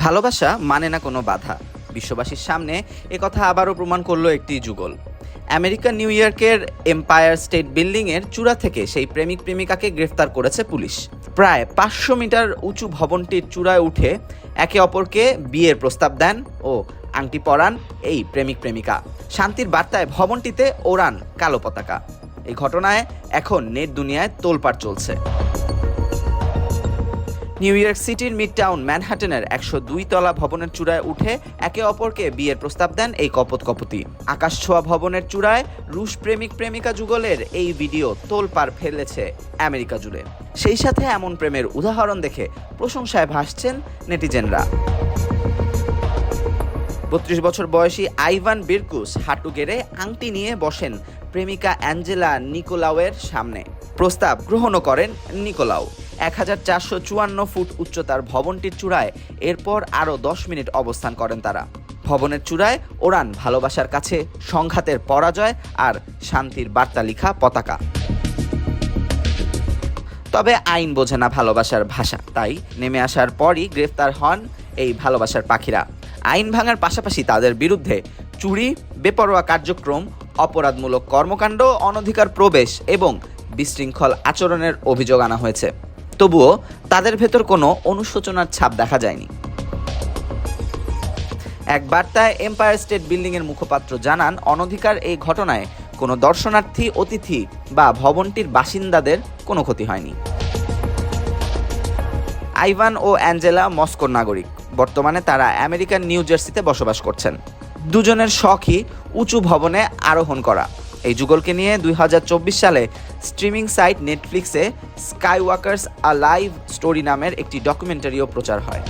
ভালোবাসা মানে না কোনো বাধা। বিশ্ববাসীর সামনে একথা আবারও প্রমাণ করলো একটি যুগল। আমেরিকার নিউ ইয়র্কের এম্পায়ার স্টেট বিল্ডিংয়ের চূড়া থেকে সেই প্রেমিক প্রেমিকাকে গ্রেফতার করেছে পুলিশ। প্রায় 500 মিটার উঁচু ভবনটির চূড়ায় উঠে একে অপরকে বিয়ের প্রস্তাব দেন ও আংটি পরান এই প্রেমিক প্রেমিকা। শান্তির বার্তায় ভবনটিতে ওড়ান কালো পতাকা। এই ঘটনায় এখন নেট দুনিয়ায় তোলপাড় চলছে। নিউ ইয়র্ক সিটির মিড টাউন ম্যানহাটনের 102 তলা ভবনের চূড়ায় উঠে একে অপরকে বিয়ের প্রস্তাব দেন এই কপোত-কপোতি। আকাশছোঁয়া ভবনের চূড়ায় রুশ প্রেমিক প্রেমিকা যুগলের এই ভিডিও তোলপাড় ফেলেছে আমেরিকা জুড়ে। সেই সাথে এমন প্রেমের উদাহরণ দেখে প্রশংসায় ভাসছেন নেটিজেনরা। 32 বছর বয়সী আইভান বিরকুস হাঁটু গেড়ে আংটি নিয়ে বসেন প্রেমিকা অ্যাঞ্জেলা নিকোলাউয়ের সামনে। প্রস্তাব গ্রহণও করেন নিকোলাউ। 1454 ফুট উচ্চতার ভবনটির চূড়ায় এরপর আরও 10 মিনিট অবস্থান করেন তারা। ভবনের চূড়ায় ওড়ান ভালোবাসার কাছে সংঘাতের পরাজয় আর শান্তির বার্তা লিখা পতাকা। তবে আইন বোঝে না ভালোবাসার ভাষা, তাই নেমে আসার পরই গ্রেফতার হন এই ভালোবাসার পাখিরা। আইন ভাঙার পাশাপাশি তাদের বিরুদ্ধে চুরি, বেপরোয়া কার্যক্রম, অপরাধমূলক কর্মকাণ্ড, অনধিকার প্রবেশ এবং বিশৃঙ্খল আচরণের অভিযোগ আনা হয়েছে। তবুও তাদের ভেতর কোনো অনুশোচনার ছাপ দেখা যায়নি। এক বার্তায় এম্পায়ার স্টেট বিল্ডিংয়ের মুখপাত্র জানান, অনধিকার এই ঘটনায় কোনো দর্শনার্থী, অতিথি বা ভবনটির বাসিন্দাদের কোনো ক্ষতি হয়নি। আইভান ও অ্যাঞ্জেলা মস্কোর নাগরিক। বর্তমানে তারা আমেরিকার নিউ জার্সিতে বসবাস করছেন। দুজনের শখই উঁচু ভবনে আরোহণ করা। এই যুগলকে নিয়ে 2024 সালে স্ট্রিমিং সাইট নেটফ্লিক্সে স্কাইওয়াকার্স আ লাইভ স্টোরি নামের একটি ডকুমেন্টারিও প্রচার হয়।